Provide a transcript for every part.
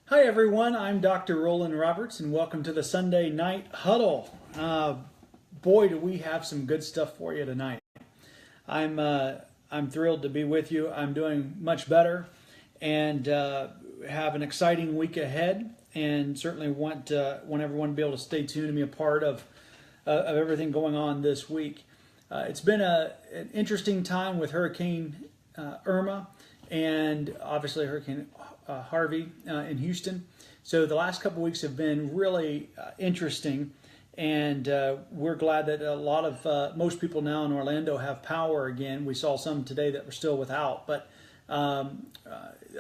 Hi everyone, I'm Dr. Rollan Roberts and welcome to the Sunday Night Huddle. Boy, do we have some good stuff for you tonight. I'm uh, I'm thrilled to be with you. I'm doing much better and have an exciting week ahead, and certainly want everyone to be able to stay tuned and be a part of everything going on this week. It's been an interesting time with Hurricane Irma and obviously Hurricane Harvey in Houston. So the last couple of weeks have been really interesting, and we're glad that most people now in Orlando have power again. We saw some today that were still without, but a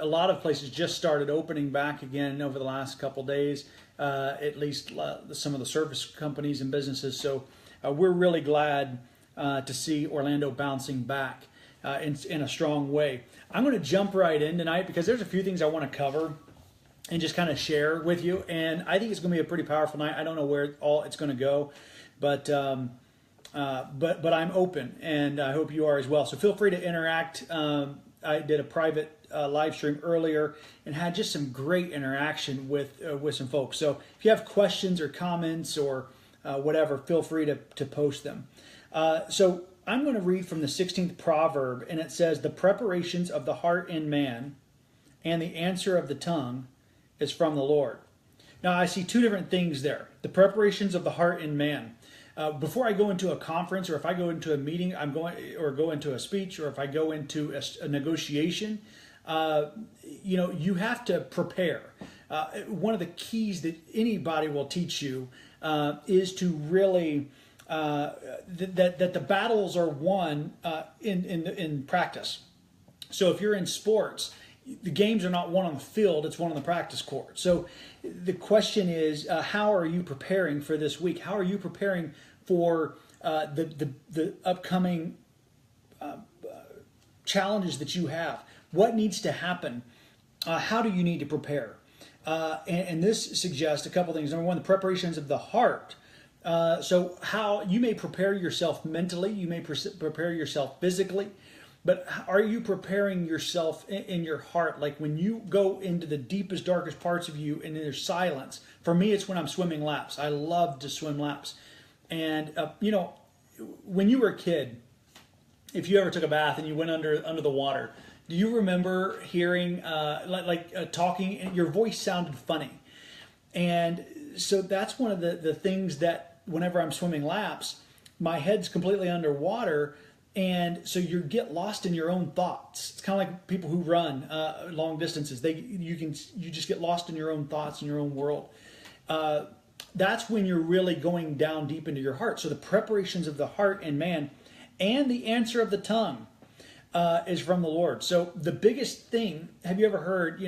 lot of places just started opening back again over the last couple of days, at least some of the service companies and businesses. So we're really glad to see Orlando bouncing back in a strong way. I'm going to jump right in tonight because there's a few things I want to cover and just kind of share with you. And I think it's going to be a pretty powerful night. I don't know where all it's going to go, but I'm open, and I hope you are as well. So feel free to interact. I did a private live stream earlier and had just some great interaction with some folks. So if you have questions or comments or whatever, feel free to post them. So I'm going to read from the 16th proverb, and it says, "The preparations of the heart in man and the answer of the tongue is from the Lord." Now, I see two different things there. The preparations of the heart in man. Before I go into a conference, or if I go into a meeting, go into a speech, or if I go into a negotiation, you have to prepare. One of the keys that anybody will teach you is to really that the battles are won in practice. So if you're in sports, the games are not won on the field; it's won on the practice court. So the question is, how are you preparing for this week? How are you preparing for the upcoming challenges that you have? What needs to happen? How do you need to prepare? And this suggests a couple things. Number one, the preparations of the heart. So how you may prepare yourself mentally, you may prepare yourself physically, but are you preparing yourself in your heart? Like when you go into the deepest, darkest parts of you and there's silence. For me, it's when I'm swimming laps. I love to swim laps. And, when you were a kid, if you ever took a bath and you went under the water, do you remember hearing, talking, and your voice sounded funny? And so that's one of the things that whenever I'm swimming laps, my head's completely underwater, and so you get lost in your own thoughts. It's kind of like people who run long distances. You just get lost in your own thoughts in your own world. That's when you're really going down deep into your heart. So the preparations of the heart and man, and the answer of the tongue is from the Lord. So the biggest thing, have you ever heard,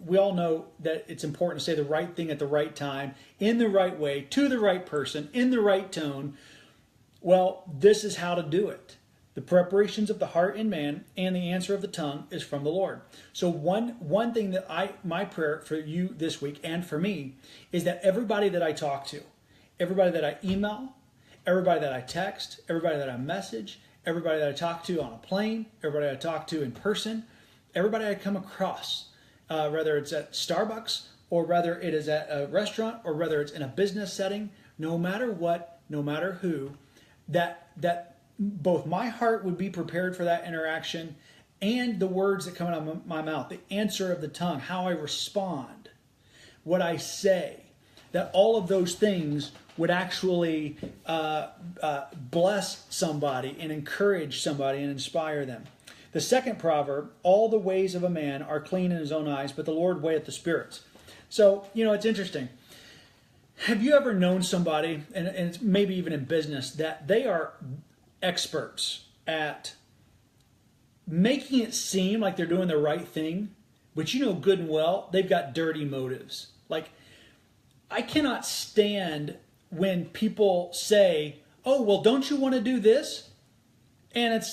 we all know that it's important to say the right thing at the right time, in the right way, to the right person, in the right tone. Well, this is how to do it. The preparations of the heart in man and the answer of the tongue is from the Lord. So one thing that my prayer for you this week and for me is that everybody that I talk to, everybody that I email, everybody that I text, everybody that I message, everybody that I talk to on a plane, everybody I talk to in person, everybody I come across, whether it's at Starbucks or whether it is at a restaurant or whether it's in a business setting, no matter what, no matter who, that both my heart would be prepared for that interaction and the words that come out of my mouth, the answer of the tongue, how I respond, what I say, that all of those things would actually bless somebody and encourage somebody and inspire them. The second proverb, "All the ways of a man are clean in his own eyes, but the Lord weigheth the spirits." So, it's interesting. Have you ever known somebody, and it's maybe even in business, that they are experts at making it seem like they're doing the right thing, but good and well, they've got dirty motives. Like, I cannot stand when people say, "Oh, well, don't you want to do this?" And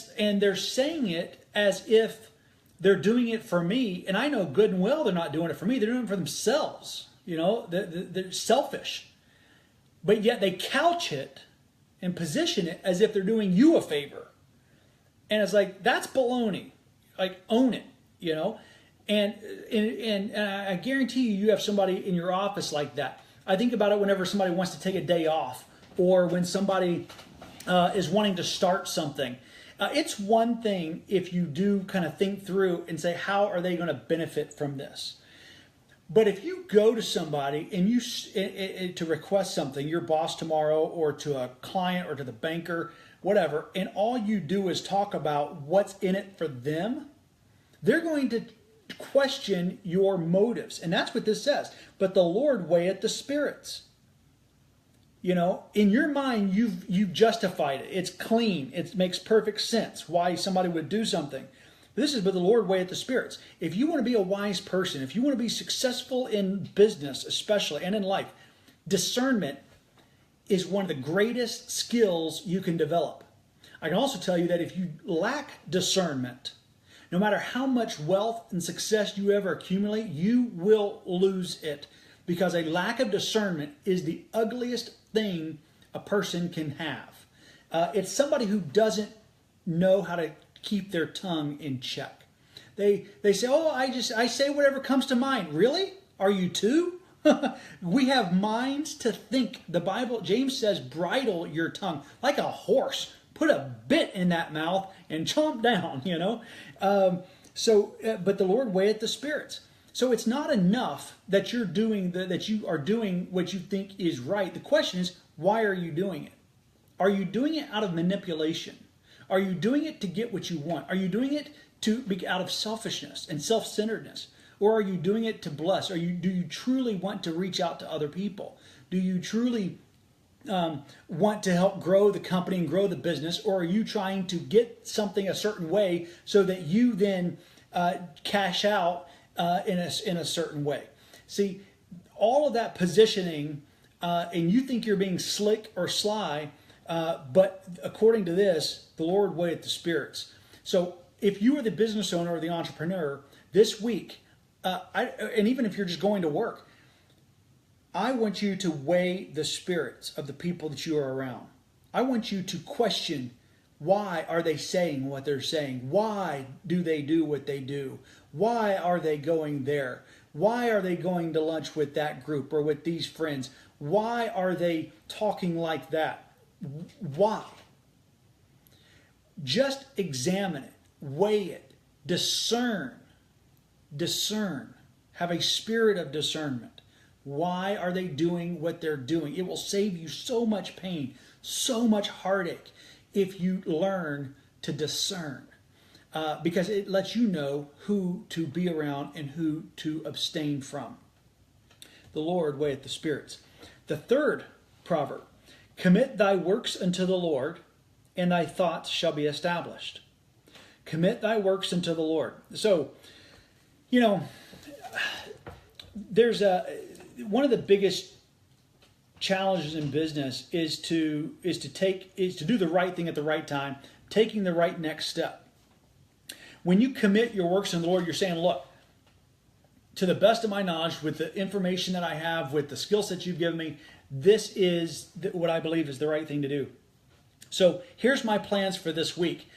they're saying it as if they're doing it for me, and I know good and well they're not doing it for me. They're doing it for themselves. They're selfish, but yet they couch it and position it as if they're doing you a favor. And it's like, that's baloney. Like, own it, And I guarantee you have somebody in your office like that. I think about it whenever somebody wants to take a day off, or when somebody is wanting to start something. It's one thing if you do kind of think through and say, how are they going to benefit from this? But if you go to somebody and you to request something, your boss tomorrow, or to a client, or to the banker, whatever, and all you do is talk about what's in it for them, they're going to question your motives. And that's what this says. But the Lord weigheth the spirits. You know, in your mind, you've justified it. It's clean. It makes perfect sense why somebody would do something. This is, but the Lord weigheth the spirits. If you want to be a wise person, if you want to be successful in business, especially, and in life, discernment is one of the greatest skills you can develop. I can also tell you that if you lack discernment, no matter how much wealth and success you ever accumulate, you will lose it, because a lack of discernment is the ugliest thing a person can have. It's somebody who doesn't know how to keep their tongue in check. They say, "Oh, I say whatever comes to mind." Really? Are you too? We have minds to think. The Bible, James says, bridle your tongue like a horse. Put a bit in that mouth and chomp down, you know. But the Lord weigheth the spirits. So it's not enough that you're doing that you are doing what you think is right. The question is, why are you doing it? Are you doing it out of manipulation? Are you doing it to get what you want? Are you doing it to be out of selfishness and self-centeredness? Or are you doing it to bless? Do you truly want to reach out to other people? Do you truly want to help grow the company and grow the business? Or are you trying to get something a certain way so that you then cash out in a certain way? See, all of that positioning, and you think you're being slick or sly, but according to this, the Lord weigheth the spirits. So if you are the business owner or the entrepreneur this week, and even if you're just going to work, I want you to weigh the spirits of the people that you are around. I want you to question, why are they saying what they're saying? Why do they do what they do? Why are they going there? Why are they going to lunch with that group or with these friends? Why are they talking like that? Why? Just examine it, weigh it, discern. Have a spirit of discernment. Why are they doing what they're doing? It will save you so much pain, so much heartache, if you learn to discern. Because it lets you know who to be around and who to abstain from. The Lord weigheth the spirits. The third proverb: commit thy works unto the Lord, and thy thoughts shall be established. Commit thy works unto the Lord. So, you know, there's one of the biggest challenges in business is to do the right thing at the right time, taking the right next step. When you commit your works in the Lord, you're saying, look, to the best of my knowledge, with the information that I have, with the skill sets you've given me, this is what I believe is the right thing to do. So here's my plans for this week.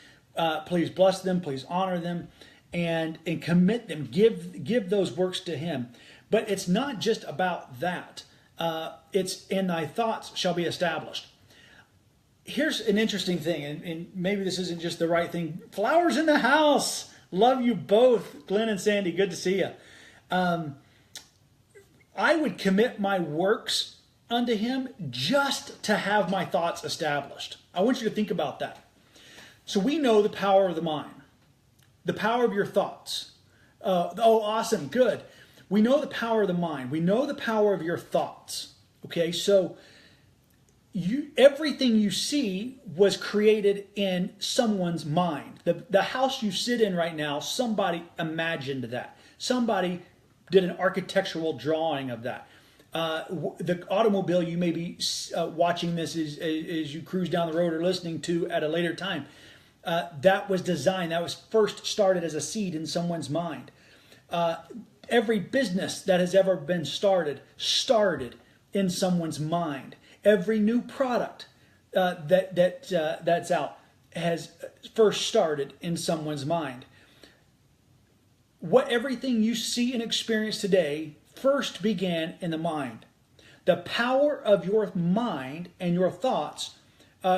Please bless them, please honor them, and commit them. Give those works to Him. But it's not just about that. It's, and thy thoughts shall be established. Here's an interesting thing, and maybe this isn't just the right thing. Flowers in the house. Love you both, Glenn and Sandy. Good to see you. I would commit my works unto Him just to have my thoughts established. I want you to think about that. So we know the power of the mind, the power of your thoughts. Awesome, good. We know the power of the mind. We know the power of your thoughts. Okay, so everything you see was created in someone's mind. The house you sit in right now, somebody imagined that. Somebody did an architectural drawing of that. The automobile you may be watching this as you cruise down the road or listening to at a later time, that was designed. That was first started as a seed in someone's mind. Every business that has ever been started in someone's mind. Every new product that's out has first started in someone's mind. everything you see and experience today first began in the mind. The power of your mind and your thoughts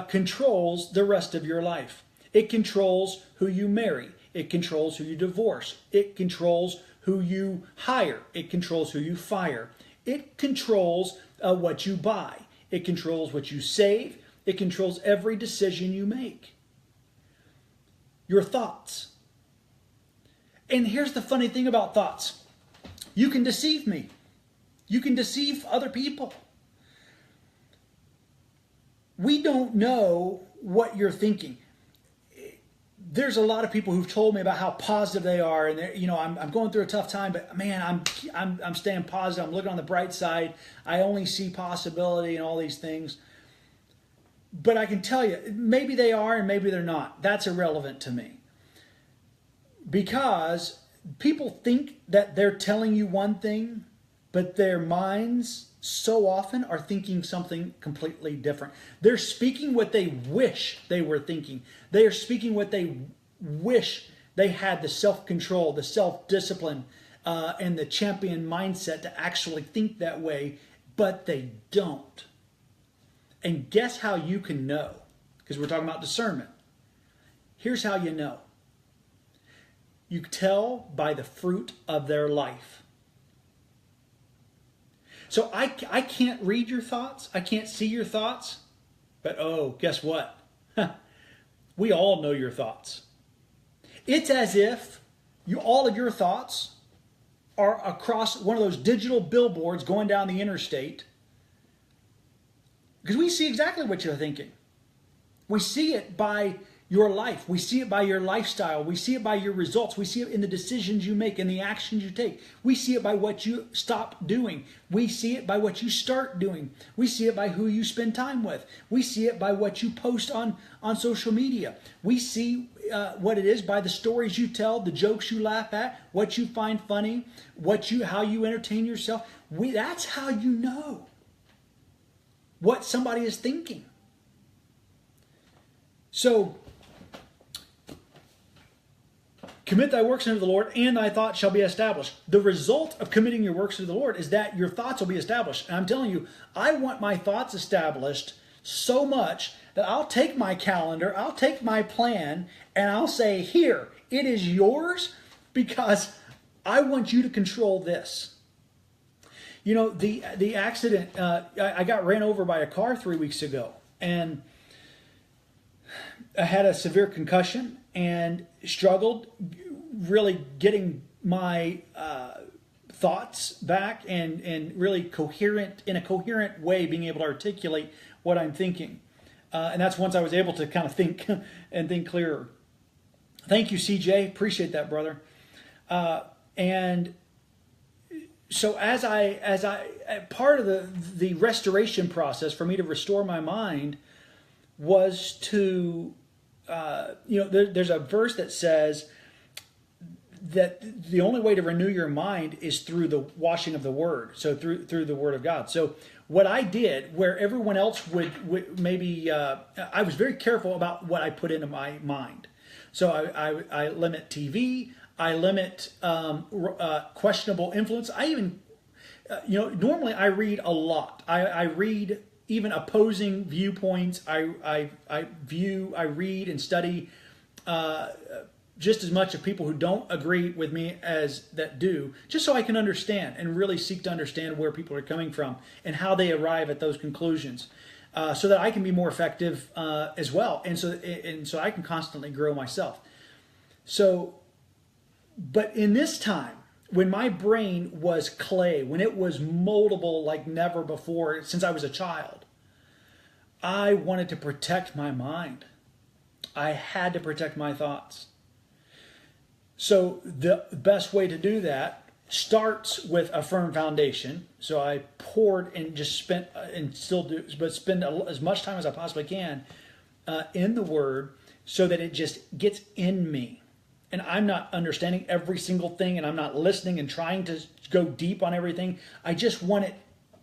controls the rest of your life. It controls who you marry. It controls who you divorce. It controls who you hire. It controls who you fire. It controls what you buy. It controls what you save. It controls every decision you make. Your thoughts. And here's the funny thing about thoughts. You can deceive me. You can deceive other people. We don't know what you're thinking. There's a lot of people who've told me about how positive they are, and I'm going through a tough time, but man, I'm staying positive. I'm looking on the bright side. I only see possibility and all these things. But I can tell you, maybe they are and maybe they're not. That's irrelevant to me. Because people think that they're telling you one thing, but their minds so often are thinking something completely different. They're speaking what they wish they were thinking. They are speaking what they wish they had, the self-control, the self-discipline, and the champion mindset to actually think that way, but they don't. And guess how you can know? Because we're talking about discernment. Here's how you know. You tell by the fruit of their life. So I can't read your thoughts. I can't see your thoughts. But oh, guess what? We all know your thoughts. It's as if all of your thoughts are across one of those digital billboards going down the interstate. Because we see exactly what you're thinking. We see it by your life. We see it by your lifestyle. We see it by your results. We see it in the decisions you make and the actions you take. We see it by what you stop doing. We see it by what you start doing. We see it by who you spend time with. We see it by what you post on social media. We see what it is by the stories you tell, the jokes you laugh at, what you find funny, how you entertain yourself. That's how you know what somebody is thinking. So, commit thy works unto the Lord, and thy thoughts shall be established. The result of committing your works to the Lord is that your thoughts will be established. And I'm telling you, I want my thoughts established so much that I'll take my calendar, I'll take my plan, and I'll say, here, it is yours, because I want you to control this. You know, the accident, I got ran over by a car 3 weeks ago, and I had a severe concussion and struggled really getting my thoughts back and really in a coherent way, being able to articulate what I'm thinking. And that's once I was able to kind of think and think clearer. Thank you, CJ. Appreciate that, brother. And so as part of the restoration process for me to restore my mind was to, there's a verse that says that the only way to renew your mind is through the washing of the Word, so through the Word of God. So what I did, where everyone else would maybe, I was very careful about what I put into my mind. So I limit TV, I limit questionable influence. I even, normally I read a lot. I read even opposing viewpoints. I read and study just as much of people who don't agree with me as that do, just so I can understand and really seek to understand where people are coming from and how they arrive at those conclusions, so that I can be more effective as well, and so I can constantly grow myself. So, but in this time, when my brain was clay, when it was moldable like never before since I was a child, I wanted to protect my mind. I had to protect my thoughts. So the best way to do that starts with a firm foundation. So I poured and just spent and still do, but spend as much time as I possibly can in the Word, so that it just gets in me. And I'm not understanding every single thing, and I'm not listening and trying to go deep on everything. I just want it.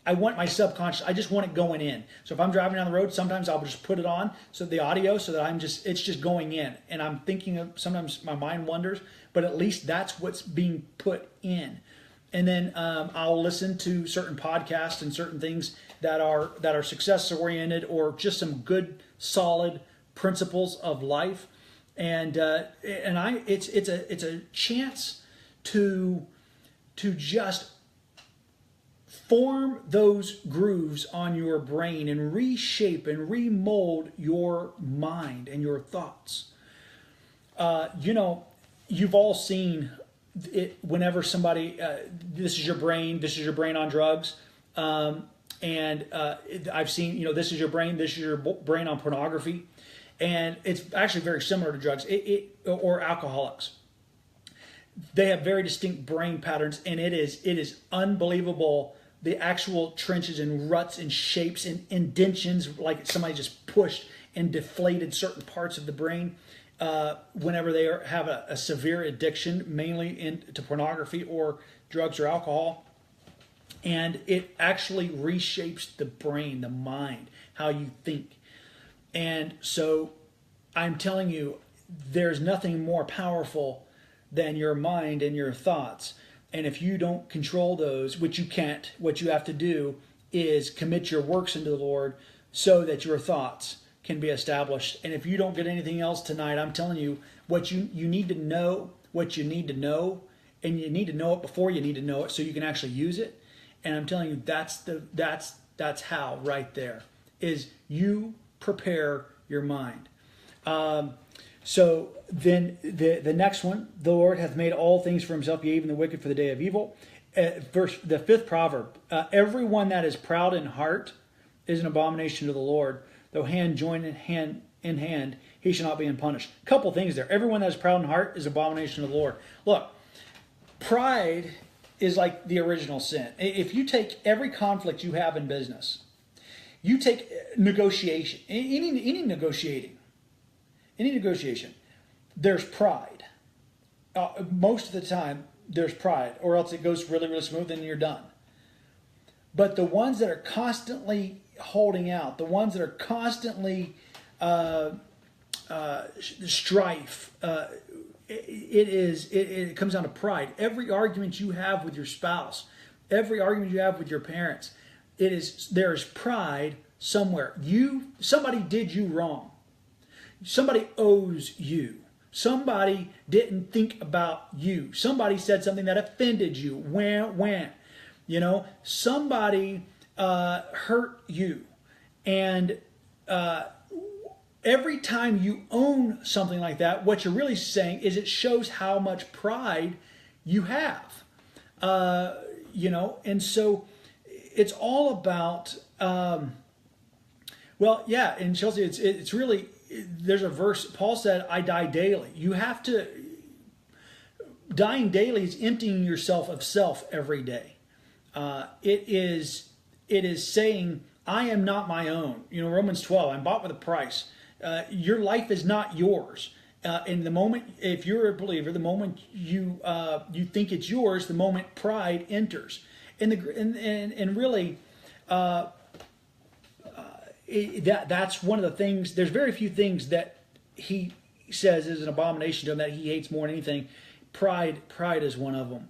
I want my subconscious, I just want it going in. So if I'm driving down the road, sometimes I'll just put it on, so the audio, so that it's just going in. And I'm thinking of, sometimes my mind wanders, but at least that's what's being put in. And then I'll listen to certain podcasts and certain things that are success oriented, or just some good solid principles of life. And it's a chance to just form those grooves on your brain and reshape and remold your mind and your thoughts. You've all seen it whenever somebody, this is your brain on drugs. I've seen, this is your brain on pornography. And it's actually very similar to drugs or alcoholics. They have very distinct brain patterns, and it is unbelievable, the actual trenches and ruts and shapes and indentions, like somebody just pushed and deflated certain parts of the brain whenever they have a severe addiction, mainly to pornography or drugs or alcohol. And it actually reshapes the brain, the mind, how you think. And so I'm telling you, there's nothing more powerful than your mind and your thoughts. And if you don't control those, which you can't, what you have to do is commit your works into the Lord so that your thoughts can be established. And if you don't get anything else tonight, I'm telling you, what you need to know, what you need to know, and you need to know it before you need to know it so you can actually use it. And I'm telling you, that's how right there is you prepare your mind. So then the next one, the Lord hath made all things for himself, yea, even the wicked for the day of evil. The fifth proverb, everyone that is proud in heart is an abomination to the Lord. Though hand join in hand, he shall not be unpunished. Couple things there. Everyone that is proud in heart is an abomination to the Lord. Look, pride is like the original sin. If you take every conflict you have in business, you take negotiation, any negotiation, there's pride. Most of the time, there's pride, or else it goes really, really smooth and you're done. But the ones that are constantly holding out, the ones that are constantly strife, it comes down to pride. Every argument you have with your spouse, every argument you have with your parents, there is pride somewhere. Somebody did you wrong. Somebody owes you. Somebody didn't think about you. Somebody said something that offended you. When. Somebody hurt you. And every time you own something like that, what you're really saying is it shows how much pride you have. And so it's all about, in Chelsea, it's really, there's a verse, Paul said, I die daily. You have to, dying daily is emptying yourself of self every day. It is saying, I am not my own. Romans 12, I'm bought with a price. Your life is not yours. In the moment, if you're a believer, the moment you think it's yours, the moment pride enters. And really, that's one of the things. There's very few things that he says is an abomination to him that he hates more than anything. Pride is one of them.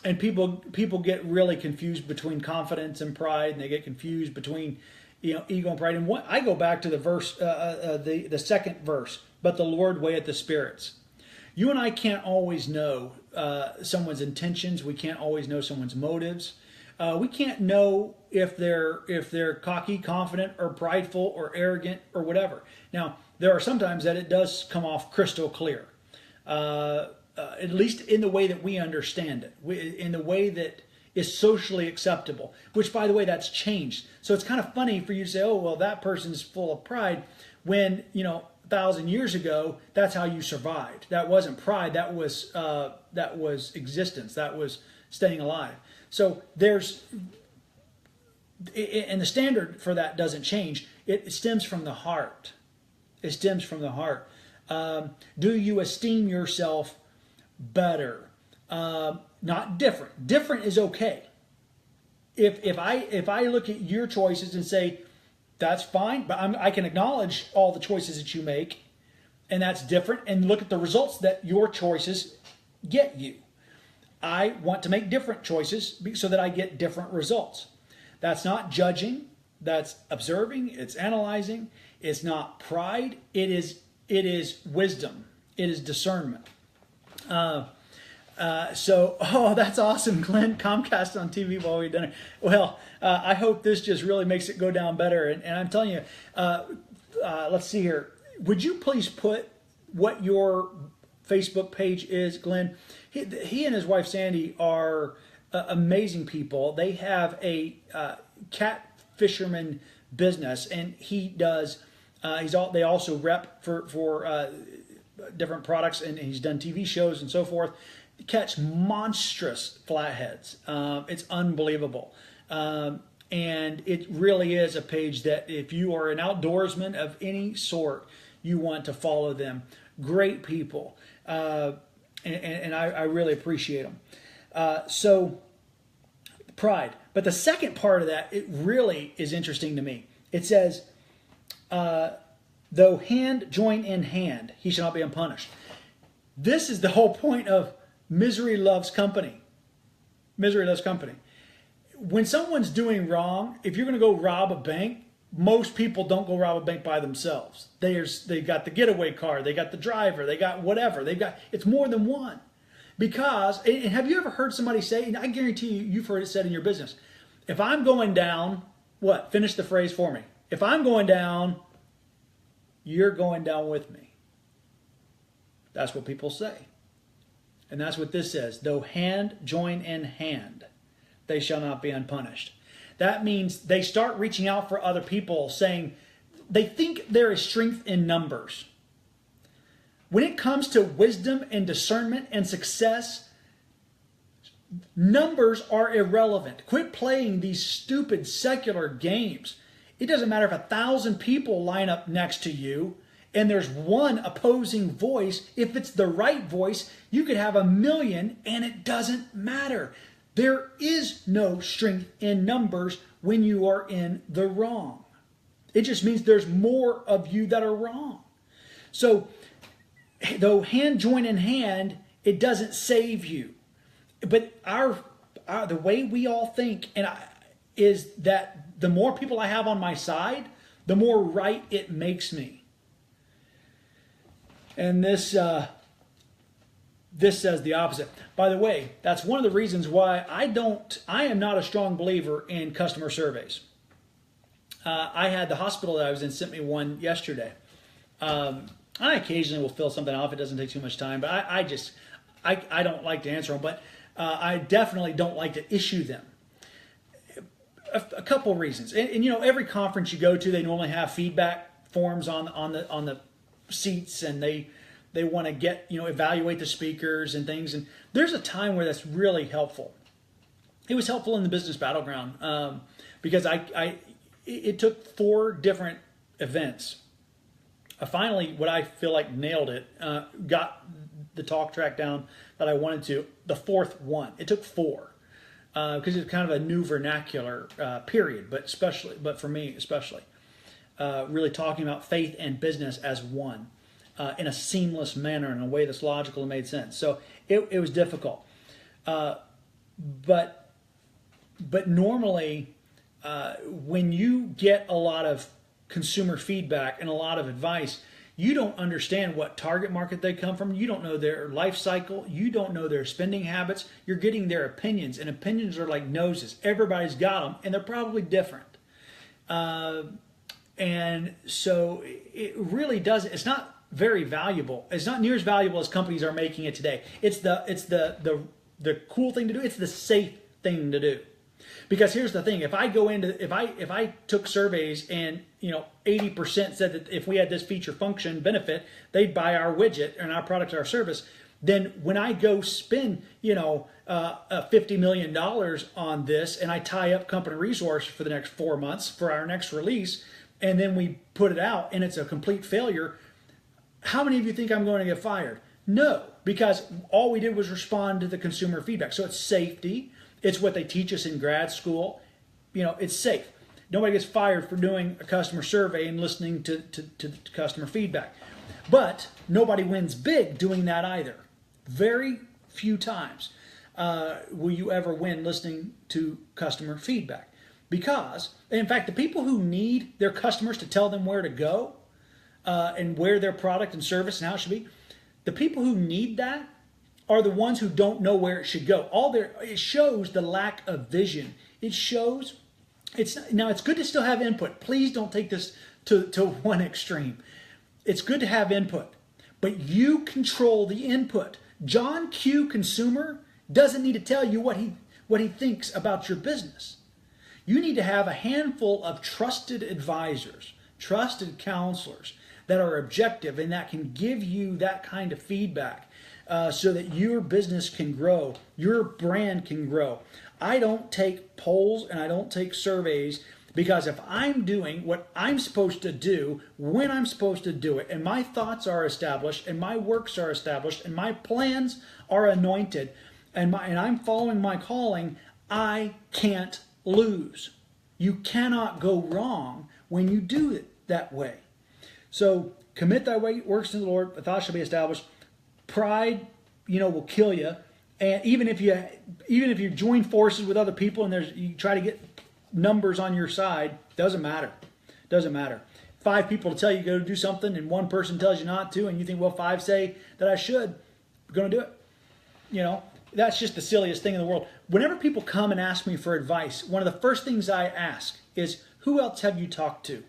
And people get really confused between confidence and pride, and they get confused between ego and pride. And I go back to the verse, the second verse. But the Lord weigheth the spirits. You and I can't always know someone's intentions. We can't always know someone's motives. We can't know if they're cocky, confident, or prideful, or arrogant, or whatever. Now, there are sometimes that it does come off crystal clear, at least in the way that we understand it, in the way that is socially acceptable. Which, by the way, that's changed. So it's kind of funny for you to say, "Oh, well, that person's full of pride," when 1,000 years ago, that's how you survived. That wasn't pride. That was existence. That was staying alive. So and the standard for that doesn't change. It stems from the heart. It stems from the heart. Do you esteem yourself better? Not different. Different is okay. if I look at your choices and say that's fine, but I can acknowledge all the choices that you make, and that's different, and look at the results that your choices get you. I want to make different choices so that I get different results. That's not judging. That's observing. It's analyzing. It's not pride. It is wisdom. It is discernment. That's awesome, Glenn. Comcast on TV while we're dinner. Well, I hope this just really makes it go down better. And I'm telling you, let's see here. Would you please put what your Facebook page is, Glenn? He and his wife Sandy are amazing people. They have a cat fisherman business, and he does. They also rep for different products, and he's done TV shows and so forth. Catch monstrous flatheads. It's unbelievable. And it really is a page that if you are an outdoorsman of any sort, you want to follow them. Great people. And I really appreciate them. So pride. But the second part of that, it really is interesting to me. It says, though hand join in hand, he shall not be unpunished. This is the whole point of misery loves company. Misery loves company. When someone's doing wrong, if you're going to go rob a bank, most people don't go rob a bank by themselves. They got the getaway car, they got the driver, they got whatever. It's more than one. Because, and have you ever heard somebody say, and I guarantee you've heard it said in your business, if I'm going down, what? Finish the phrase for me. If I'm going down, you're going down with me. That's what people say. And that's what this says. Though hand join in hand, they shall not be unpunished. That means they start reaching out for other people, saying they think there is strength in numbers. When it comes to wisdom and discernment and success, numbers are irrelevant. Quit playing these stupid secular games. It doesn't matter if 1,000 people line up next to you and there's one opposing voice. If it's the right voice, you could have 1,000,000 and it doesn't matter. There is no strength in numbers when you are in the wrong. It just means there's more of you that are wrong. So, though hand join in hand, it doesn't save you. But the way we all think is that the more people I have on my side, the more right it makes me. And this says the opposite. By the way, that's one of the reasons why I am not a strong believer in customer surveys. I had the hospital that I was in sent me one yesterday. I occasionally will fill something out if it doesn't take too much time, but I don't like to answer them, but I definitely don't like to issue them. A couple reasons. And every conference you go to, they normally have feedback forms on the seats, and they want to evaluate the speakers and things. And there's a time where that's really helpful. It was helpful in the business battleground because it took 4 different events. Finally, what I feel like nailed it, got the talk track down that I wanted to. The 4th one, it took 4 because it's kind of a new vernacular period, but for me especially, really talking about faith and business as one. In a seamless manner, in a way that's logical and made sense. So it was difficult. But normally, when you get a lot of consumer feedback and a lot of advice, you don't understand what target market they come from. You don't know their life cycle. You don't know their spending habits. You're getting their opinions, and opinions are like noses. Everybody's got them, and they're probably different. And so it really does. It's not very valuable. It's not near as valuable as companies are making it today. It's the cool thing to do. It's the safe thing to do. Because here's the thing: if I took surveys and 80% said that if we had this feature, function, benefit, they'd buy our widget and our product or our service. Then when I go spend $50 million on this, and I tie up company resource for the next 4 months for our next release, and then we put it out and it's a complete failure, how many of you think I'm going to get fired? No, because all we did was respond to the consumer feedback. So it's safety, It's what they teach us in grad school. It's safe. Nobody gets fired for doing a customer survey and listening to customer feedback. But nobody wins big doing that either. Very few times will you ever win listening to customer feedback. Because, in fact, the people who need their customers to tell them where to go and where their product and service and how it should be, the people who need that are the ones who don't know where it should go. It shows the lack of vision. It shows it's good to still have input. Please don't take this to one extreme. It's good to have input, but you control the input. John Q. Consumer doesn't need to tell you what he thinks about your business. You need to have a handful of trusted advisors, trusted counselors that are objective and that can give you that kind of feedback so that your business can grow, your brand can grow. I don't take polls and I don't take surveys because if I'm doing what I'm supposed to do, when I'm supposed to do it, and my thoughts are established, and my works are established, and my plans are anointed, and I'm following my calling, I can't lose. You cannot go wrong when you do it that way. So commit thy works to the Lord, the thought shall be established. Pride, will kill you. And even if you join forces with other people and you try to get numbers on your side, doesn't matter. 5 people to tell you to go do something and one person tells you not to, and you think, well, 5 say that I should, I'm going to do it. That's just the silliest thing in the world. Whenever people come and ask me for advice, one of the first things I ask is, who else have you talked to?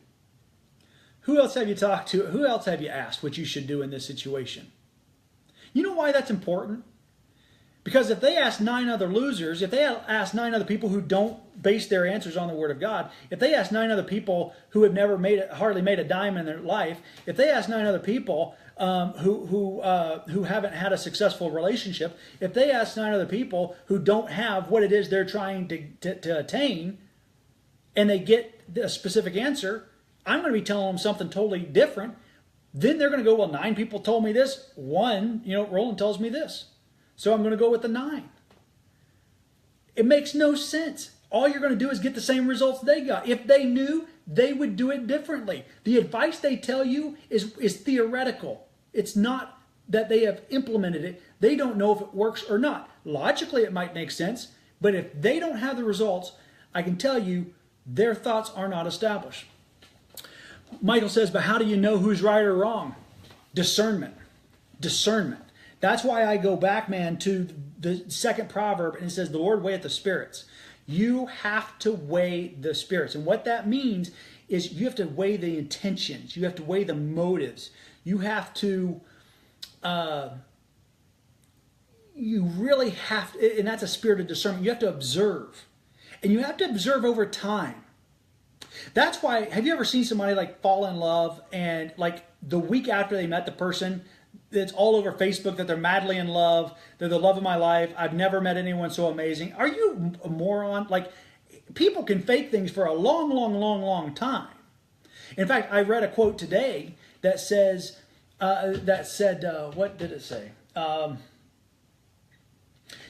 Who else have you talked to? Who else have you asked what you should do in this situation? You know why that's important? Because if they ask 9 other losers, if they ask 9 other people who don't base their answers on the Word of God, if they ask 9 other people who have never hardly made a dime in their life, if they ask 9 other people who haven't had a successful relationship, if they ask 9 other people who don't have what it is they're trying to attain, and they get a specific answer, I'm going to be telling them something totally different. Then they're going to go, well, 9 people told me this. 1, Rollan tells me this. So I'm going to go with the 9. It makes no sense. All you're going to do is get the same results they got. If they knew, they would do it differently. The advice they tell you is theoretical. It's not that they have implemented it. They don't know if it works or not. Logically, it might make sense, but if they don't have the results, I can tell you their thoughts are not established. Michael says, but how do you know who's right or wrong? Discernment. That's why I go back, man, to the 2nd proverb, and it says, the Lord weigheth the spirits. You have to weigh the spirits. And what that means is you have to weigh the intentions. You have to weigh the motives. You have to, you really have to, and that's a spirit of discernment. You have to observe. And you have to observe over time. That's why, have you ever seen somebody fall in love and the week after they met the person, it's all over Facebook that they're madly in love, they're the love of my life, I've never met anyone so amazing. Are you a moron? People can fake things for a long time. In fact, I read a quote today that said, what did it say?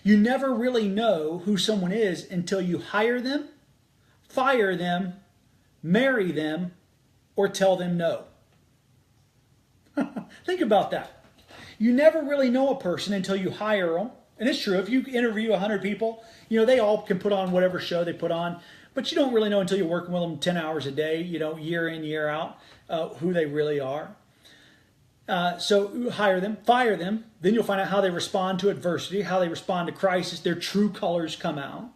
You never really know who someone is until you hire them, fire them, marry them, or tell them no. Think about that. You never really know a person until you hire them. And it's true, if you interview 100 people, they all can put on whatever show they put on, but you don't really know until you're working with them 10 hours a day, year in, year out, who they really are. So hire them, fire them, then you'll find out how they respond to adversity, how they respond to crisis, their true colors come out.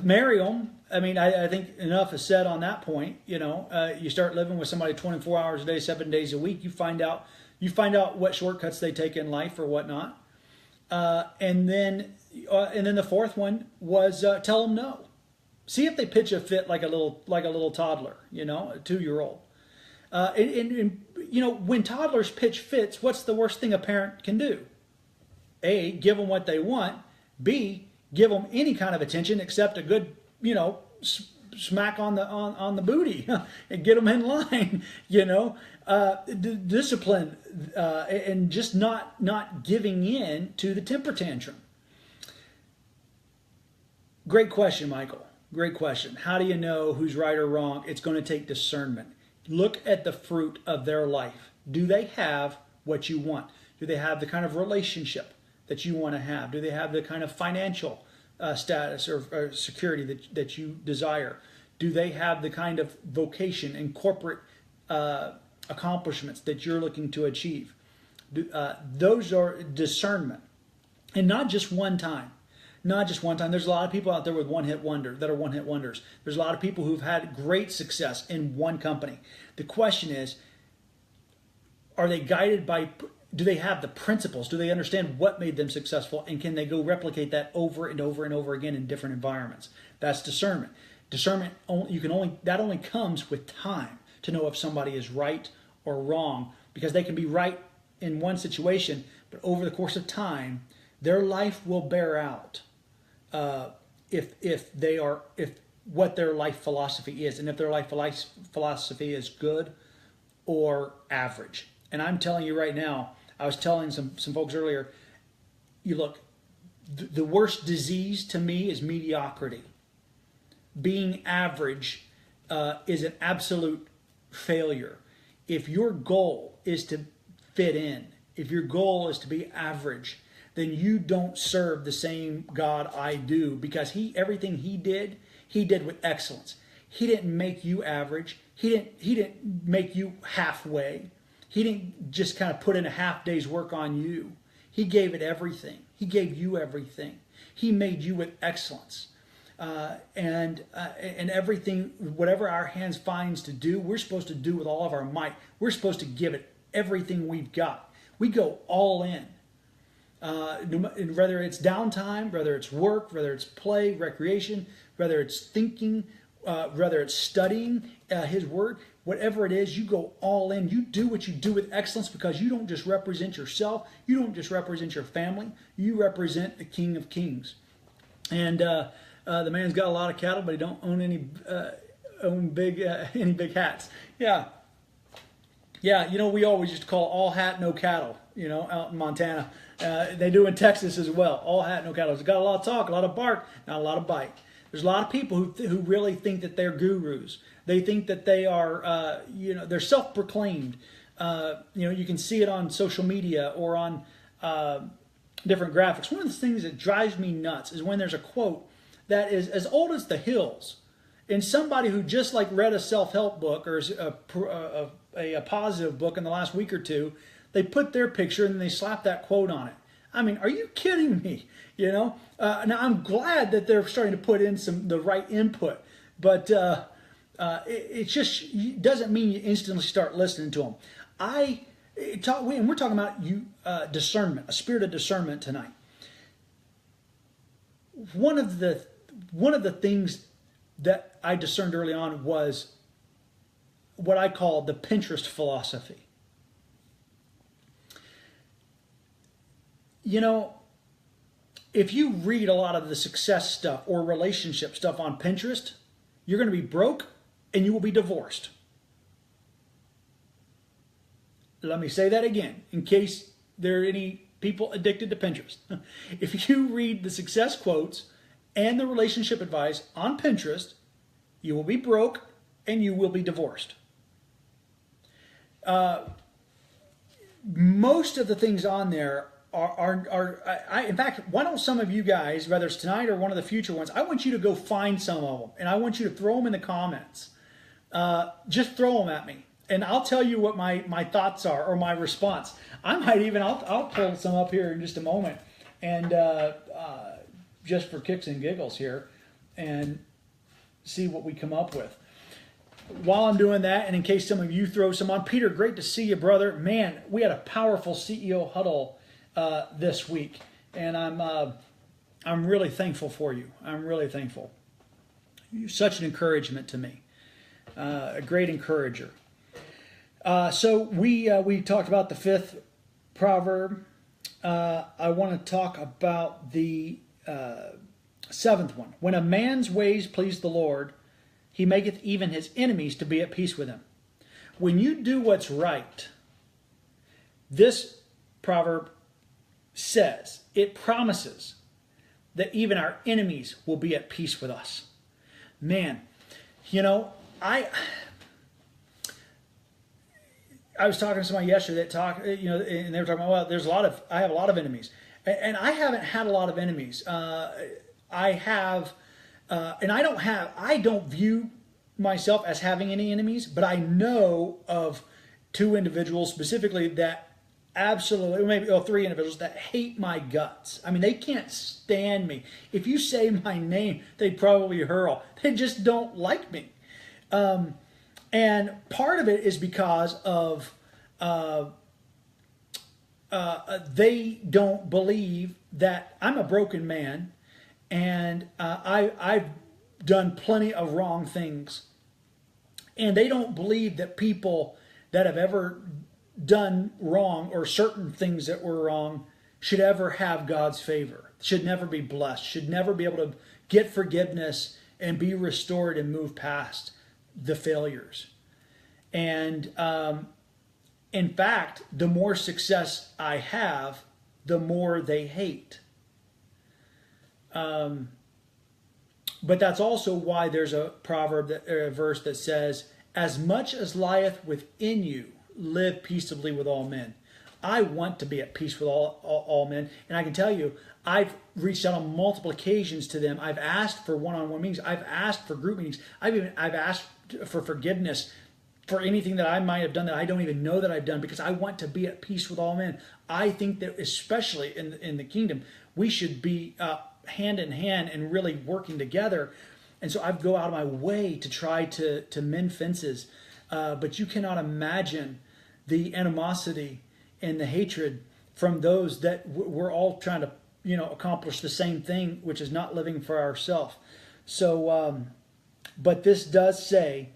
Marry them. I think enough is said on that point. You start living with somebody 24 hours a day, 7 days a week. You find out what shortcuts they take in life or whatnot. And then the 4th one was tell them no. See if they pitch a fit like a little toddler, a 2-year-old. When toddlers pitch fits, what's the worst thing a parent can do? A, give them what they want. B, give them any kind of attention except a good, smack on the booty and get them in line, discipline and just not giving in to the temper tantrum. Great question, Michael. Great question. How do you know who's right or wrong? It's going to take discernment. Look at the fruit of their life. Do they have what you want? Do they have the kind of relationship that you want to have? Do they have the kind of financial status or security that you desire? Do they have the kind of vocation and corporate accomplishments that you're looking to achieve? Those are discernment. And not just one time. Not just one time. There's a lot of people out there with one-hit wonders. There's a lot of people who've had great success in one company. The question is, are they guided by, do they have the principles? Do they understand what made them successful? And can they go replicate that over and over and over again in different environments? That's discernment. Discernment, that only comes with time to know if somebody is right or wrong, because they can be right in one situation, but over the course of time, their life will bear out if what their life philosophy is, and if their life philosophy is good or average. And I'm telling you right now, I was telling some folks earlier, you look, the worst disease to me is mediocrity. Being average is an absolute failure. If your goal is to fit in, if your goal is to be average, then you don't serve the same God I do, because everything he did with excellence. He didn't make you average. He didn't make you halfway. He didn't just kind of put in a half day's work on you. He gave it everything. He gave you everything. He made you with excellence. And everything, whatever our hands finds to do, we're supposed to do with all of our might. We're supposed to give it everything we've got. We go all in. Whether it's downtime, whether it's work, whether it's play, recreation, whether it's thinking, whether it's studying his word, whatever it is, you go all in. You do what you do with excellence, because you don't just represent yourself. You don't just represent your family. You represent the King of Kings. And the man's got a lot of cattle, but he don't own any big hats. Yeah. We always used to call all hat, no cattle, out in Montana. They do in Texas as well. All hat, no cattle. It's got a lot of talk, a lot of bark, not a lot of bite. There's a lot of people who really think that they're gurus. They think that they are, they're self-proclaimed. You can see it on social media or on different graphics. One of the things that drives me nuts is when there's a quote that is as old as the hills, and somebody who just read a self-help book or a positive book in the last week or two, they put their picture and they slap that quote on it. I mean, are you kidding me? Now I'm glad that they're starting to put in the right input, but it just doesn't mean you instantly start listening to them. And we're talking about discernment, a spirit of discernment tonight. One of the things that I discerned early on was what I call the Pinterest philosophy. If you read a lot of the success stuff or relationship stuff on Pinterest, you're going to be broke and you will be divorced. Let me say that again, in case there are any people addicted to Pinterest. If you read the success quotes and the relationship advice on Pinterest, you will be broke and you will be divorced. Most of the things on there in fact, why don't some of you guys, whether it's tonight or one of the future ones, I want you to go find some of them, and I want you to throw them in the comments. Just throw them at me, and I'll tell you what my thoughts are or my response. I might even, I'll pull some up here in just a moment, and just for kicks and giggles here, and see what we come up with. While I'm doing that, and in case some of you throw some on, Peter, great to see you, brother. Man, we had a powerful CEO huddle this week, and I'm really thankful for you. I'm really thankful. You're such an encouragement to me, a great encourager. So we talked about the fifth proverb. I want to talk about the seventh one. When a man's ways please the Lord, he maketh even his enemies to be at peace with him. When you do what's right, this proverb says, it promises that even our enemies will be at peace with us. Man, you know, I was talking to somebody yesterday that and they were talking about, well, I have a lot of enemies, and I haven't had a lot of enemies. I have, and I don't view myself as having any enemies, but I know of two individuals specifically that absolutely, maybe three individuals that hate my guts. I mean, they can't stand me. If you say my name, they'd probably hurl. They just don't like me. And part of it is because of they don't believe that I'm a broken man, and I've done plenty of wrong things. And they don't believe that people that have ever done wrong, or certain things that were wrong, should ever have God's favor, should never be blessed, should never be able to get forgiveness and be restored and move past the failures. And in fact, the more success I have, the more they hate. But that's also why there's a a verse that says, "As much as lieth within you, live peaceably with all men." I want to be at peace with all men, and I can tell you, I've reached out on multiple occasions to them. I've asked for one-on-one meetings. I've asked for group meetings. I've asked for forgiveness for anything that I might have done that I don't even know that I've done, because I want to be at peace with all men. I think that especially in the kingdom, we should be hand in hand and really working together. And so I go out of my way to try to mend fences. But you cannot imagine the animosity and the hatred from those that we're all trying to, accomplish the same thing, which is not living for ourselves. So, but this does say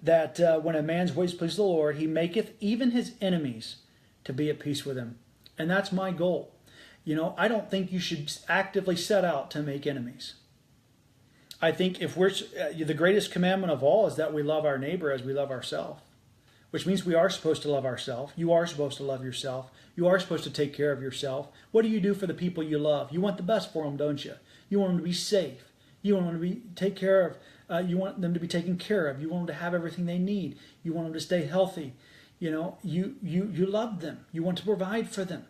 that when a man's ways please the Lord, he maketh even his enemies to be at peace with him. And that's my goal. I don't think you should actively set out to make enemies. I think if the greatest commandment of all is that we love our neighbor as we love ourselves, which means we are supposed to love ourselves. You are supposed to love yourself. You are supposed to take care of yourself. What do you do for the people you love? You want the best for them, don't you? You want them to be safe. You want them to be take care of. You want them to be taken care of. You want them to have everything they need. You want them to stay healthy. You love them. You want to provide for them.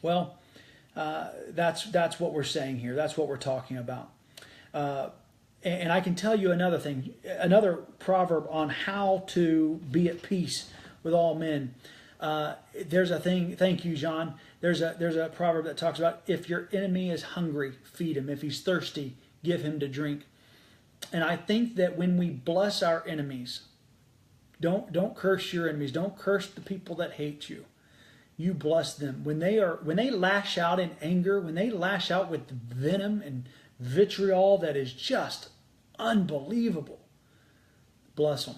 Well, that's what we're saying here. That's what we're talking about. And I can tell you another thing, another proverb on how to be at peace with all men. There's a thing. Thank you, John. There's a proverb that talks about, if your enemy is hungry, feed him. If he's thirsty, give him to drink. And I think that when we bless our enemies, don't curse your enemies. Don't curse the people that hate you. You bless them. When they lash out in anger, when they lash out with venom and vitriol that is just unbelievable, bless them.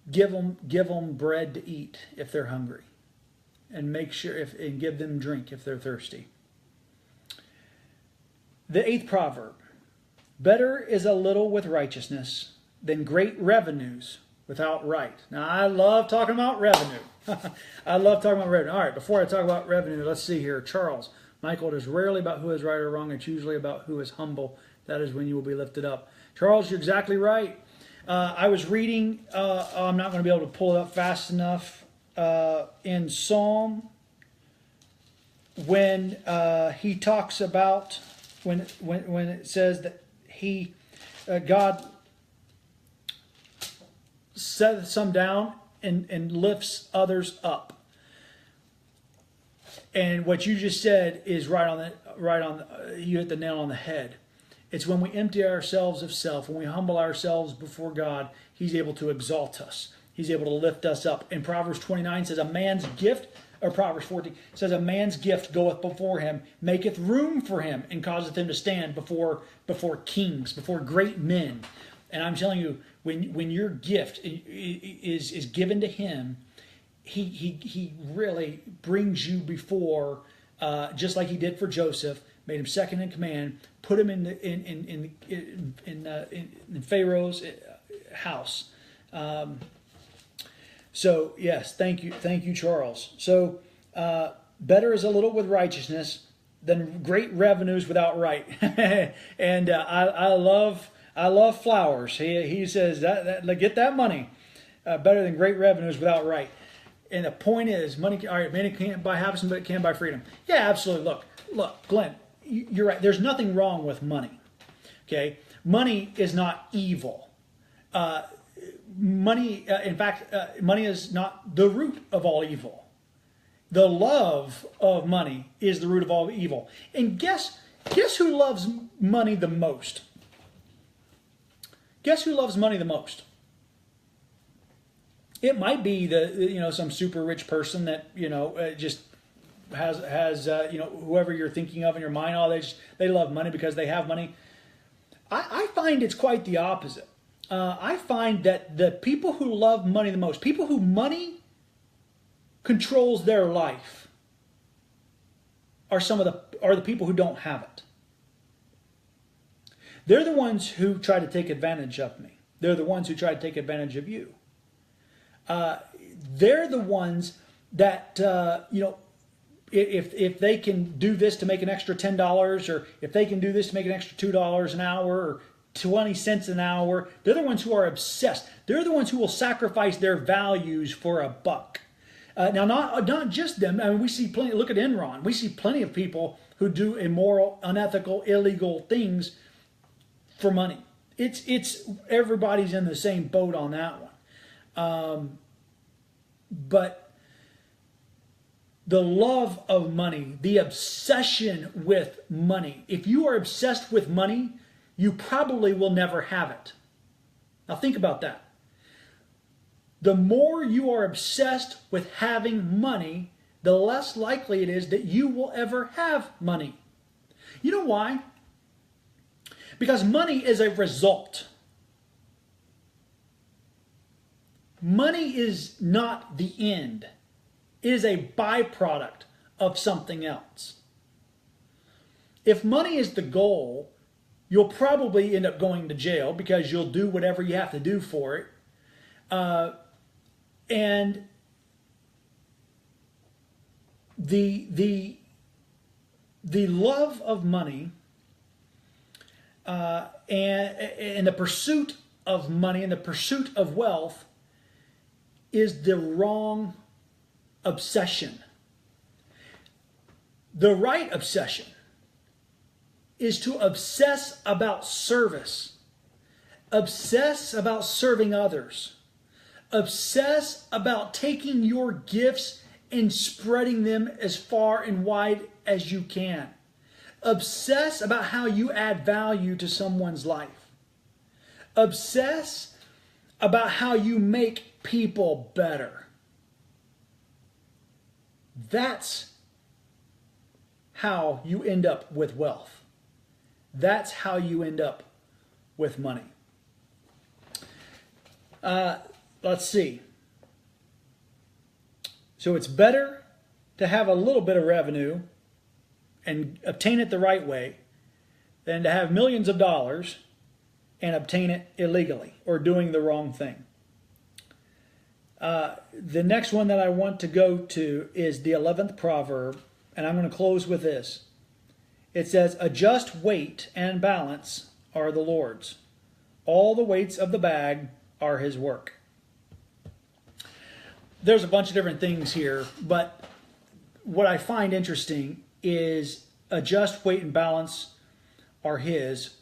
Give them bread to eat if they're hungry, and and give them drink if they're thirsty. The 8th proverb: better is a little with righteousness than great revenues without right. Now, I love talking about revenue. I love talking about revenue. All right, before I talk about revenue, let's see here. Charles, Michael, it is rarely about who is right or wrong. It's usually about who is humble. That is when you will be lifted up. Charles, you're exactly right. I was reading, I'm not going to be able to pull it up fast enough, in Psalm, when he talks about, when it says that God sets some down and lifts others up. And what you just said is you hit the nail on the head. It's when we empty ourselves of self, when we humble ourselves before God, He's able to exalt us. He's able to lift us up. And Proverbs 29 says, Proverbs 14 says, a man's gift goeth before him, maketh room for him, and causeth him to stand before kings, before great men. And I'm telling you, when your gift is given to him, he really brings you before, just like he did for Joseph, made him second in command, put him in Pharaoh's house. So yes, thank you, Charles. So better is a little with righteousness than great revenues without right. And I love flowers. He says that get that money better than great revenues without right. And the point is, money. All right, money can't buy happiness, but it can buy freedom. Yeah, absolutely. Look, Glenn, you're right. There's nothing wrong with money. Okay, money is not evil. In fact, money is not the root of all evil. The love of money is the root of all evil. And guess who loves money the most? Guess who loves money the most? It might be some super rich person that just has whoever you're thinking of in your mind. Oh, they love money because they have money. I find it's quite the opposite. I find that the people who love money the most, people who money controls their life, are the people who don't have it. They're the ones who try to take advantage of me. They're the ones who try to take advantage of you. They're the ones that if they can do this to make an extra $10, or if they can do this to make an extra $2 an hour, or 20 cents an hour, they're the ones who are obsessed. They're the ones who will sacrifice their values for a buck. Now, not just them. I mean, we see plenty. Look at Enron. We see plenty of people who do immoral, unethical, illegal things for money. It's everybody's in the same boat on that one. But the love of money, the obsession with money. If you are obsessed with money, you probably will never have it. Now think about that. The more you are obsessed with having money, the less likely it is that you will ever have money. You know why? Because money is a result. Money is not the end. It is a byproduct of something else. If money is the goal, you'll probably end up going to jail because you'll do whatever you have to do for it. And the love of money and the pursuit of money and the pursuit of wealth is the wrong obsession. The right obsession is to obsess about service, obsess about serving others, obsess about taking your gifts and spreading them as far and wide as you can. Obsess about how you add value to someone's life. Obsess about how you make people better. That's how you end up with wealth. That's how you end up with money. Let's see. So it's better to have a little bit of revenue and obtain it the right way than to have millions of dollars and obtain it illegally or doing the wrong thing. The next one that I want to go to is the 11th proverb, and I'm going to close with this. It says, "A just weight and balance are the Lord's. All the weights of the bag are his work." There's a bunch of different things here, but what I find interesting is a just weight and balance are his,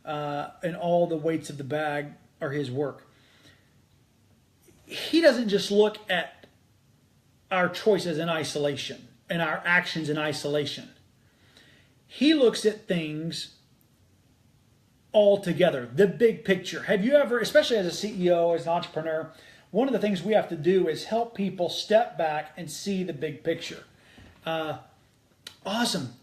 and all the weights of the bag are his work. He doesn't just look at our choices in isolation and our actions in isolation. He looks at things all together, the big picture. Have you ever, especially as a CEO, as an entrepreneur, one of the things we have to do is help people step back and see the big picture. Awesome.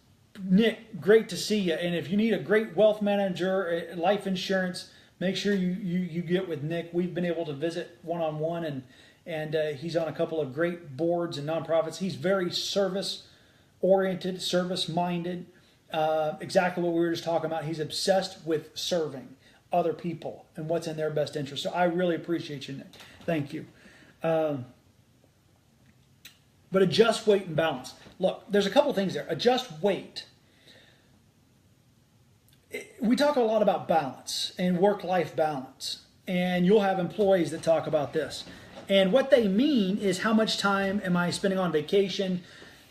Nick, great to see you. And if you need a great wealth manager, life insurance, make sure you get with Nick. We've been able to visit one-on-one, and he's on a couple of great boards and nonprofits. He's very service-oriented, service-minded. Exactly what we were just talking about. He's obsessed with serving other people and what's in their best interest. So I really appreciate you, Nick. Thank you. But adjust weight and balance. Look, there's a couple things there. Adjust weight. We talk a lot about balance and work-life balance. And you'll have employees that talk about this. And what they mean is how much time am I spending on vacation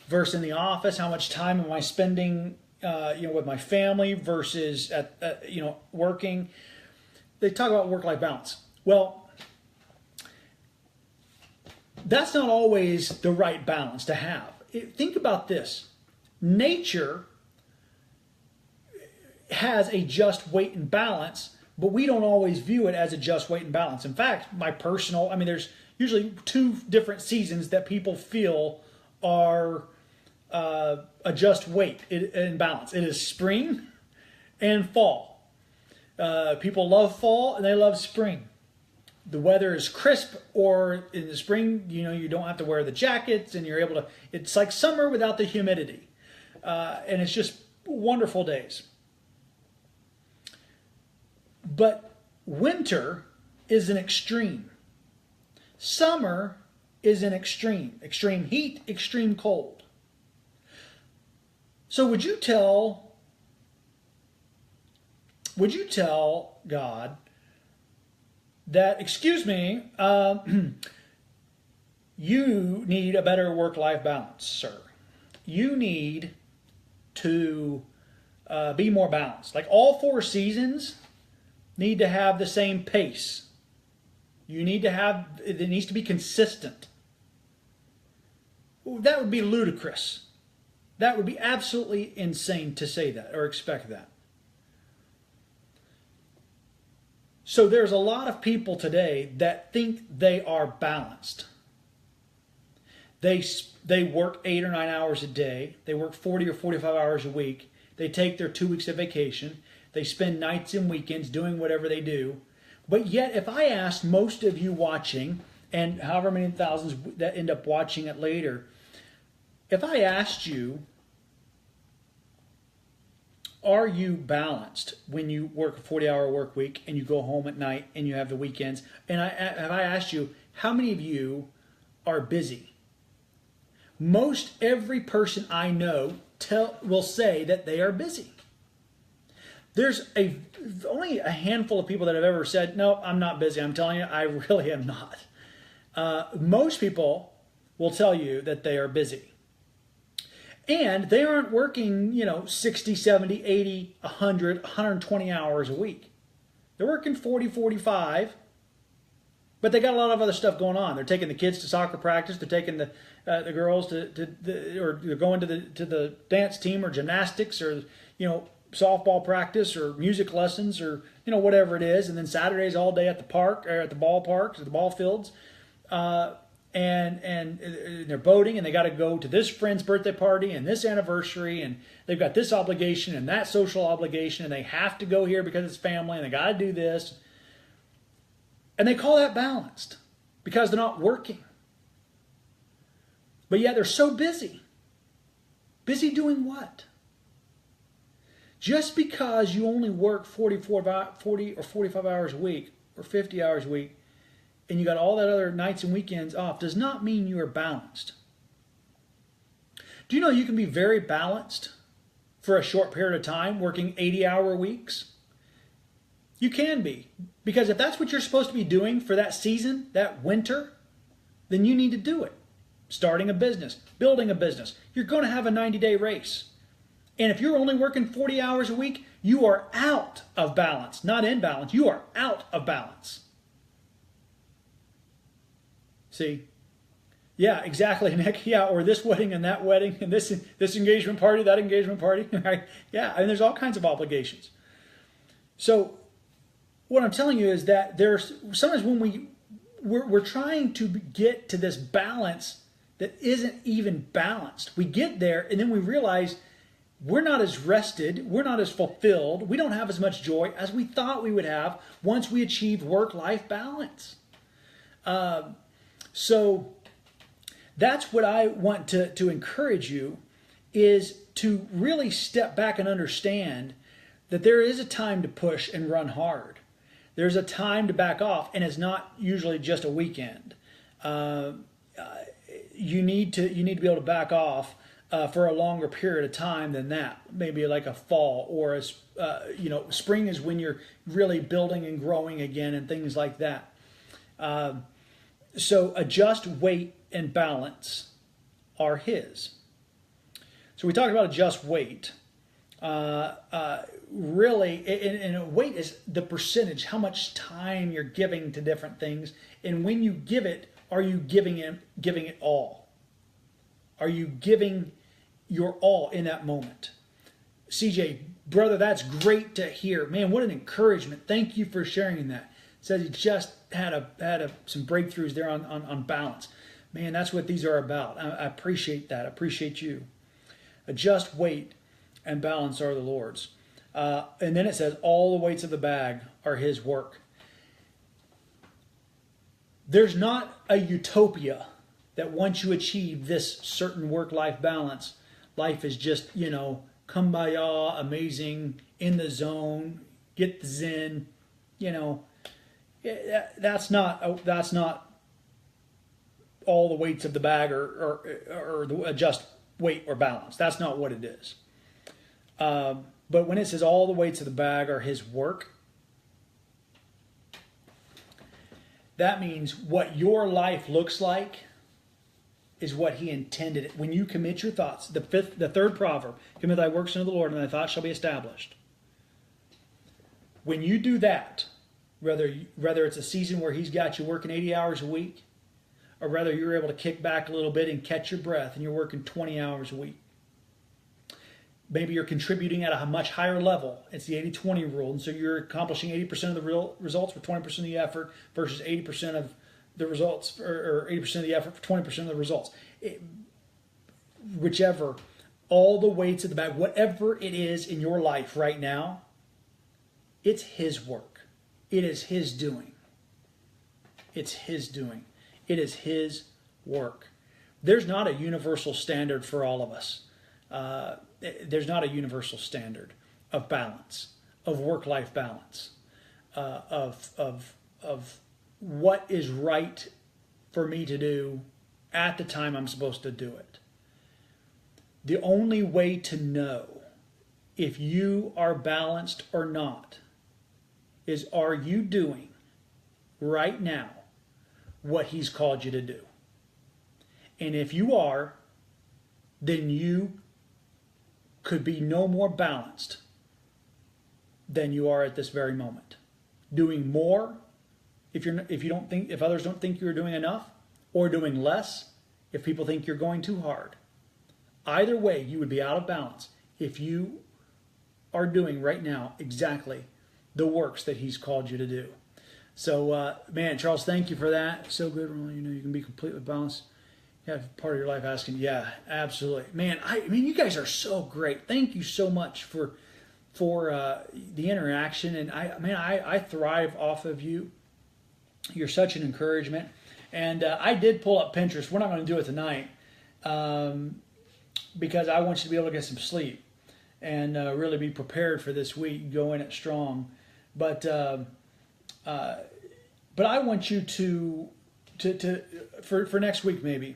versus in the office? How much time am I spending with my family versus at working? They talk about work-life balance. Well, that's not always the right balance to have. Think about this. Nature has a just weight and balance, but we don't always view it as a just weight and balance. In fact, there's usually two different seasons that people feel are a just weight and balance. It is spring and fall. People love fall and they love spring. The weather is crisp, or in the spring, you don't have to wear the jackets and you're able to, it's like summer without the humidity. And it's just wonderful days. But winter is an extreme. Summer is an extreme. Extreme heat, extreme cold. So would you tell God that, excuse me, you need a better work-life balance, sir. You need to be more balanced. Like all 4 seasons need to have the same pace. It needs to be consistent. That would be ludicrous. That would be absolutely insane to say that or expect that. So there's a lot of people today that think they are balanced. They work 8 or 9 hours a day. They work 40 or 45 hours a week. They take their 2 weeks of vacation. They spend nights and weekends doing whatever they do. But yet, if I asked most of you watching, and however many thousands that end up watching it later, if I asked you, are you balanced when you work a 40-hour work week and you go home at night and you have the weekends? And if I asked you, how many of you are busy? Most every person I know will say that they are busy. There's only a handful of people that have ever said, no, I'm not busy. I'm telling you, I really am not. Most people will tell you that they are busy. And they aren't working, 60, 70, 80, 100, 120 hours a week. They're working 40, 45, but they got a lot of other stuff going on. They're taking the kids to soccer practice. They're taking the girls or they're going to the dance team or gymnastics or, softball practice or music lessons or, whatever it is. And then Saturdays all day at the park or at the ballparks or the ball fields. And they're boating and they got to go to this friend's birthday party and this anniversary and they've got this obligation and that social obligation and they have to go here because it's family and they got to do this. And they call that balanced because they're not working. But yet they're so busy. Busy doing what? Just because you only work 40 or 45 hours a week or 50 hours a week and you got all that other nights and weekends off does not mean you are balanced. Do you know you can be very balanced for a short period of time working 80-hour weeks? You can be. Because if that's what you're supposed to be doing for that season, that winter, then you need to do it. Starting a business, building a business. You're going to have a 90-day race. And if you're only working 40 hours a week, you are out of balance. Not in balance. You are out of balance. See? Yeah, exactly, Nick. Yeah, or this wedding and that wedding and this engagement party, that engagement party. Right? Yeah, and there's all kinds of obligations. So what I'm telling you is that there's sometimes when we're trying to get to this balance that isn't even balanced. We get there and then we realize we're not as rested, we're not as fulfilled, we don't have as much joy as we thought we would have once we achieved work-life balance. So that's what I want to encourage you, is to really step back and understand that there is a time to push and run hard. There's a time to back off, and it's not usually just a weekend. uh, you need to be able to back off for a longer period of time than that. Maybe like a fall or spring is when you're really building and growing again and things like that. So adjust, weight, and balance are his. So we talked about adjust weight. Really, and weight is the percentage, how much time you're giving to different things, and when you give it, are you giving it all? Are you giving your all in that moment? CJ, brother, that's great to hear. Man, what an encouragement! Thank you for sharing that. Says he just had some breakthroughs there on balance. Man, that's what these are about. I appreciate that. I appreciate you. Adjust, weight, and balance are the Lord's. And then it says, all the weights of the bag are his work. There's not a utopia that once you achieve this certain work-life balance, life is just, kumbaya, amazing, in the zone, get the zen, that's not all the weights of the bag or the adjust weight or balance. That's not what it is. But when it says all the weights of the bag are his work, that means what your life looks like is what he intended it. When you commit your thoughts, the third proverb, commit thy works unto the Lord, and thy thoughts shall be established. When you do that, whether it's a season where he's got you working 80 hours a week, or whether you're able to kick back a little bit and catch your breath and you're working 20 hours a week. Maybe you're contributing at a much higher level. It's the 80-20 rule. And so you're accomplishing 80% of the real results for 20% of the effort versus 80% of the results, or 80% of the effort for 20% of the results. Whichever, all the weights of the bag, whatever it is in your life right now, it's his work. It is his doing. It's his doing. It is his work. There's not a universal standard for all of us. There's not a universal standard of balance, of work-life balance, of what is right for me to do at the time I'm supposed to do it. The only way to know if you are balanced or not is, are you doing right now what he's called you to do? And if you are, then you could be no more balanced than you are at this very moment. Doing more if others don't think you're doing enough, or doing less if people think you're going too hard. Either way, you would be out of balance if you are doing right now exactly the works that he's called you to do. So, man, Charles, thank you for that. So good. You can be completely balanced. You have part of your life asking, yeah, absolutely. Man, you guys are so great. Thank you so much for the interaction. And I thrive off of you. You're such an encouragement. And I did pull up Pinterest. We're not going to do it tonight because I want you to be able to get some sleep and really be prepared for this week, go in it strong. But I want you to for next week maybe,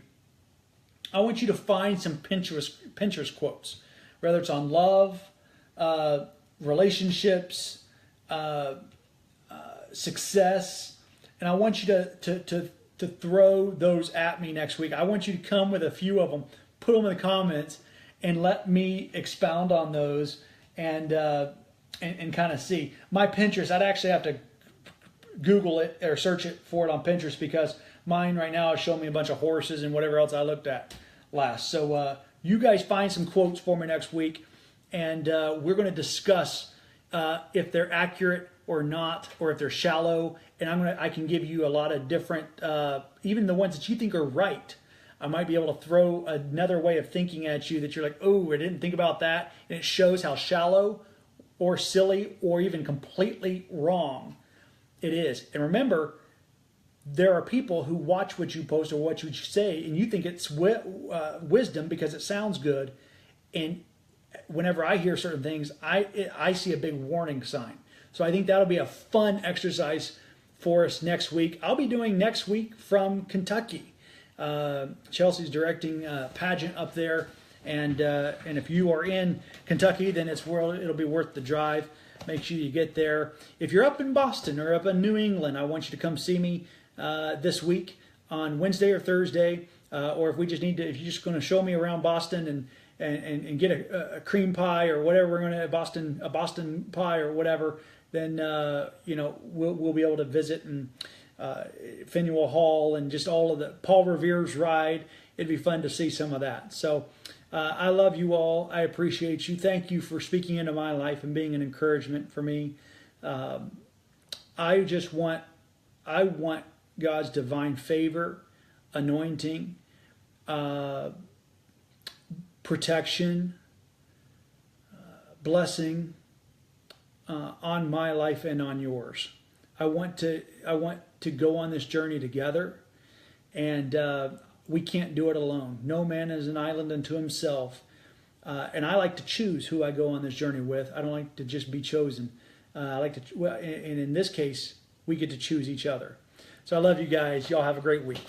I want you to find some Pinterest quotes, whether it's on love, relationships, success, and I want you to throw those at me next week. I want you to come with a few of them, put them in the comments, and let me expound on those and kind of see. My Pinterest, I'd actually have to Google it or search it for it on Pinterest because mine right now is showing me a bunch of horses and whatever else I looked at last. So you guys find some quotes for me next week, and we're going to discuss if they're accurate or not, or if they're shallow. And I can give you a lot of different, even the ones that you think are right. I might be able to throw another way of thinking at you that you're like, oh, I didn't think about that. And it shows how shallow or silly or even completely wrong it is. And remember, there are people who watch what you post or what you say, and you think it's wisdom because it sounds good. And whenever I hear certain things, I see a big warning sign. So I think that'll be a fun exercise for us next week. I'll be doing next week from Kentucky. Chelsea's directing a pageant up there, and if you are in Kentucky, then it'll be worth the drive. Make sure you get there. If you're up in Boston or up in New England, I want you to come see me this week on Wednesday or Thursday, or if you're just going to show me around Boston and get a cream pie or whatever we're going to a Boston pie or whatever, then we'll be able to visit and Faneuil Hall and just all of the Paul Revere's ride. It'd be fun to see some of that. So I love you all. I appreciate you. Thank you for speaking into my life and being an encouragement for me. I want God's divine favor, anointing, protection, blessing on my life and on yours. I want to go on this journey together, and we can't do it alone. No man is an island unto himself. And I like to choose who I go on this journey with. I don't like to just be chosen. I like to, and in this case, we get to choose each other. So I love you guys. Y'all have a great week.